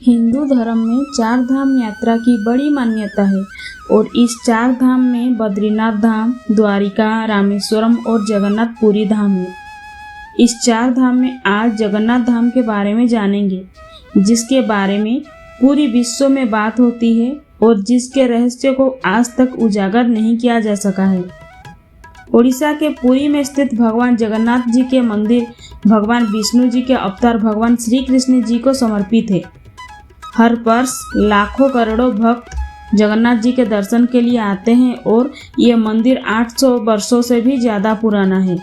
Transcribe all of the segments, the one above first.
हिंदू धर्म में चार धाम यात्रा की बड़ी मान्यता है और इस चार धाम में बद्रीनाथ धाम, द्वारिका, रामेश्वरम और जगन्नाथपुरी धाम है। इस चार धाम में आज जगन्नाथ धाम के बारे में जानेंगे, जिसके बारे में पूरी विश्व में बात होती है और जिसके रहस्य को आज तक उजागर नहीं किया जा सका है। ओडिशा के पुरी में स्थित भगवान जगन्नाथ जी के मंदिर भगवान विष्णु जी के अवतार भगवान श्री कृष्ण जी को समर्पित है। हर वर्ष लाखों करोड़ों भक्त जगन्नाथ जी के दर्शन के लिए आते हैं और ये मंदिर 800 वर्षों से भी ज़्यादा पुराना है।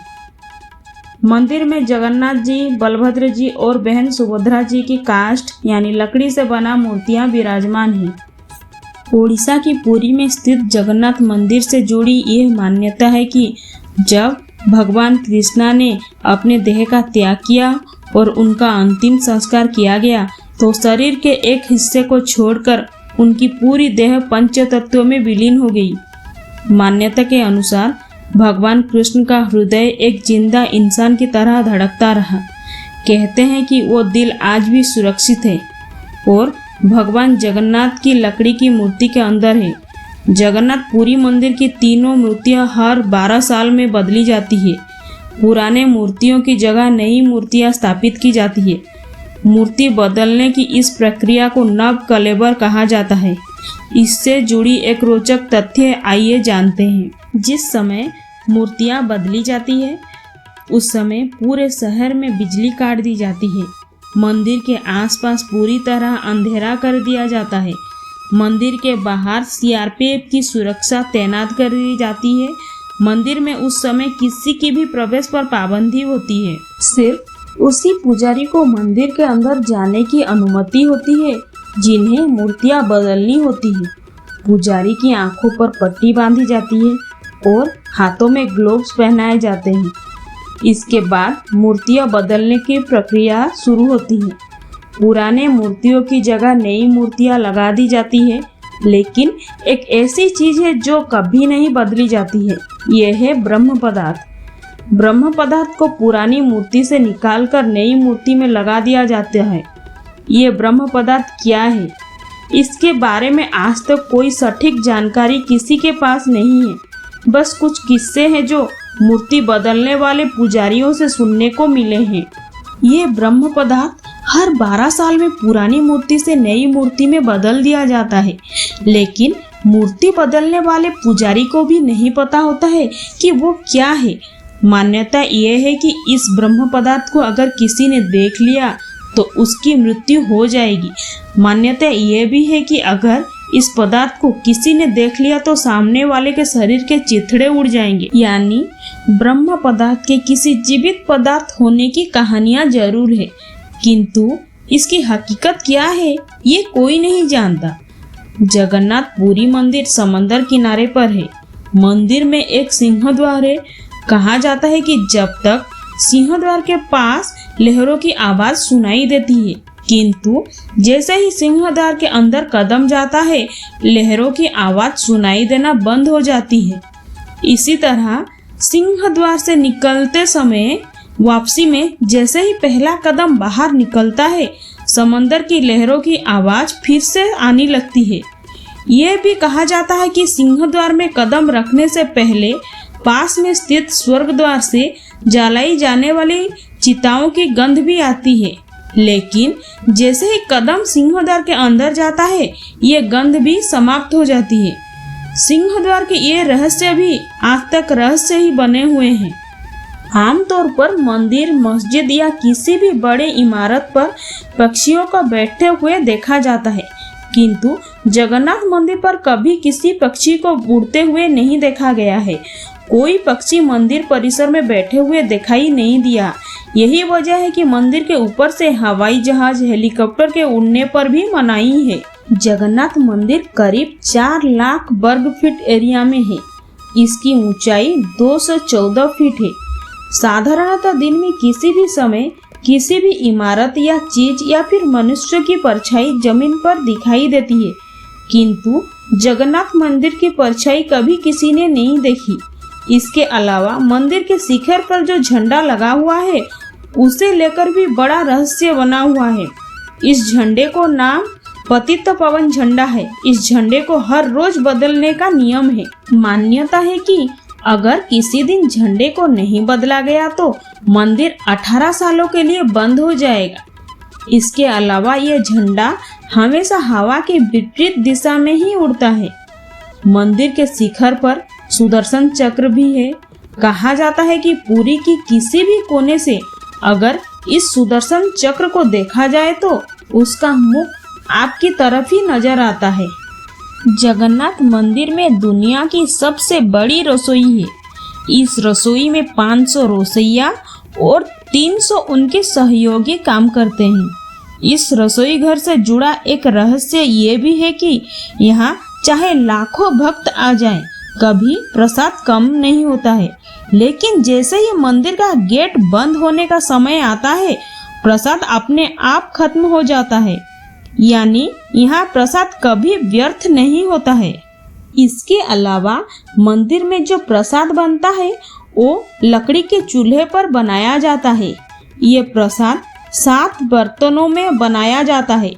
मंदिर में जगन्नाथ जी, बलभद्र जी और बहन सुभद्रा जी की काष्ठ यानी लकड़ी से बना मूर्तियां विराजमान हैं। ओडिशा की पुरी में स्थित जगन्नाथ मंदिर से जुड़ी यह मान्यता है कि जब भगवान कृष्णा ने अपने देह का त्याग किया और उनका अंतिम संस्कार किया गया तो शरीर के एक हिस्से को छोड़कर उनकी पूरी देह पंच तत्वों में विलीन हो गई। मान्यता के अनुसार भगवान कृष्ण का हृदय एक जिंदा इंसान की तरह धड़कता रहा। कहते हैं कि वो दिल आज भी सुरक्षित है और भगवान जगन्नाथ की लकड़ी की मूर्ति के अंदर है। जगन्नाथपुरी मंदिर की तीनों मूर्तियां हर 12 साल में बदली जाती है। पुराने मूर्तियों की जगह नई मूर्तियां स्थापित की जाती है। मूर्ति बदलने की इस प्रक्रिया को नव कलेबर कहा जाता है। इससे जुड़ी एक रोचक तथ्य आइए जानते हैं। जिस समय मूर्तियां बदली जाती है उस समय पूरे शहर में बिजली काट दी जाती है। मंदिर के आसपास पूरी तरह अंधेरा कर दिया जाता है। मंदिर के बाहर सीआरपीएफ की सुरक्षा तैनात कर दी जाती है। मंदिर में उस समय किसी की भी प्रवेश पर पाबंदी होती है। सिर्फ उसी पुजारी को मंदिर के अंदर जाने की अनुमति होती है जिन्हें मूर्तियां बदलनी होती है। पुजारी की आंखों पर पट्टी बांधी जाती है और हाथों में ग्लोव्स पहनाए जाते हैं। इसके बाद मूर्तियां बदलने की प्रक्रिया शुरू होती है। पुराने मूर्तियों की जगह नई मूर्तियां लगा दी जाती है, लेकिन एक ऐसी चीज है जो कभी नहीं बदली जाती है। यह है ब्रह्म पदार्थ। ब्रह्म पदार्थ को पुरानी मूर्ति से निकालकर नई मूर्ति में लगा दिया जाता है। ये ब्रह्म पदार्थ क्या है, इसके बारे में आज तक कोई सटीक जानकारी किसी के पास नहीं है। बस कुछ किस्से हैं जो मूर्ति बदलने वाले पुजारियों से सुनने को मिले हैं। ये ब्रह्म पदार्थ हर 12 साल में पुरानी मूर्ति से नई मूर्ति में बदल दिया जाता है, लेकिन मूर्ति बदलने वाले पुजारी को भी नहीं पता होता है कि वो क्या है। मान्यता यह है कि इस ब्रह्म पदार्थ को अगर किसी ने देख लिया तो उसकी मृत्यु हो जाएगी। मान्यता यह भी है कि अगर इस पदार्थ को किसी ने देख लिया तो सामने वाले के शरीर के चिथड़े उड़ जाएंगे। यानी ब्रह्म पदार्थ के किसी जीवित पदार्थ होने की कहानियां जरूर है, किंतु इसकी हकीकत क्या है ये कोई नहीं जानता। जगन्नाथपुरी मंदिर समंदर किनारे पर है। मंदिर में एक सिंहद्वार है। कहा जाता है कि जब तक सिंहद्वार के पास लहरों की आवाज सुनाई देती है, किंतु जैसे ही सिंहद्वार के अंदर कदम जाता है लहरों की आवाज सुनाई देना बंद हो जाती है। इसी तरह सिंहद्वार से निकलते समय वापसी में जैसे ही पहला कदम बाहर निकलता है समंदर की लहरों की आवाज फिर से आने लगती है। यह भी कहा जाता है कि सिंहद्वार में कदम रखने से पहले पास में स्थित स्वर्ग द्वार से जलाई जाने वाली चिताओं की गंध भी आती है, लेकिन जैसे ही कदम सिंहद्वार के अंदर जाता है ये गंध भी समाप्त हो जाती है। सिंहद्वार के ये रहस्य भी आज तक रहस्य ही बने हुए हैं। आमतौर पर मंदिर, मस्जिद या किसी भी बड़े इमारत पर पक्षियों को बैठते हुए देखा जाता है, किंतु जगन्नाथ मंदिर पर कभी किसी पक्षी को उड़ते हुए नहीं देखा गया है। कोई पक्षी मंदिर परिसर में बैठे हुए दिखाई नहीं दिया। यही वजह है कि मंदिर के ऊपर से हवाई जहाज, हेलीकॉप्टर के उड़ने पर भी मनाही है। जगन्नाथ मंदिर करीब 4 लाख वर्ग फीट एरिया में है। इसकी ऊंचाई 214 फीट है। साधारणतः दिन में किसी भी समय किसी भी इमारत या चीज या फिर मनुष्य की परछाई जमीन पर दिखाई देती है, किंतु जगन्नाथ मंदिर की परछाई कभी किसी ने नहीं देखी। इसके अलावा मंदिर के शिखर पर जो झंडा लगा हुआ है उसे लेकर भी बड़ा रहस्य बना हुआ है। इस झंडे को नाम पतित पावन झंडा है। इस झंडे को हर रोज बदलने का नियम है। मान्यता है कि अगर किसी दिन झंडे को नहीं बदला गया तो मंदिर 18 सालों के लिए बंद हो जाएगा। इसके अलावा यह झंडा हमेशा हवा के विपरीत दिशा में ही उड़ता है। मंदिर के शिखर पर सुदर्शन चक्र भी है। कहा जाता है कि पुरी की किसी भी कोने से अगर इस सुदर्शन चक्र को देखा जाए तो उसका मुख आपकी तरफ ही नजर आता है। जगन्नाथ मंदिर में दुनिया की सबसे बड़ी रसोई है। इस रसोई में 500 रसोइया और 300 उनके सहयोगी काम करते हैं। इस रसोई घर से जुड़ा एक रहस्य ये भी है कि यहाँ चाहे लाखों भक्त आ जाएं, कभी प्रसाद कम नहीं होता है। लेकिन जैसे ही मंदिर का गेट बंद होने का समय आता है, प्रसाद अपने आप खत्म हो जाता है। यानी यहाँ प्रसाद कभी व्यर्थ नहीं होता है। इसके अलावा मंदिर में जो प्रसाद बनता है वो लकड़ी के चूल्हे पर बनाया जाता है। ये प्रसाद 7 बर्तनों में बनाया जाता है।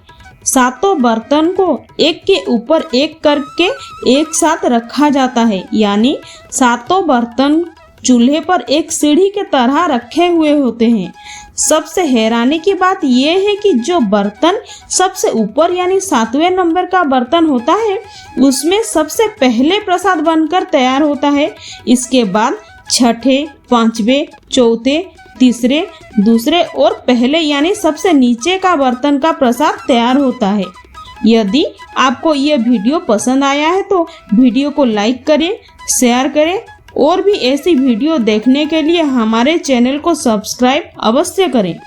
7 बर्तन को एक के ऊपर एक करके एक साथ रखा जाता है। यानी 7 बर्तन चूल्हे पर एक सीढ़ी के तरह रखे हुए होते हैं। सबसे हैरानी की बात यह है कि जो बर्तन सबसे ऊपर यानी 7वें नंबर का बर्तन होता है उसमें सबसे पहले प्रसाद बनकर तैयार होता है। इसके बाद छठे, 5वें, चौथे, तीसरे, दूसरे और पहले यानी सबसे नीचे का बर्तन का प्रसाद तैयार होता है। यदि आपको यह वीडियो पसंद आया है तो वीडियो को लाइक करें, शेयर करें और भी ऐसी वीडियो देखने के लिए हमारे चैनल को सब्सक्राइब अवश्य करें।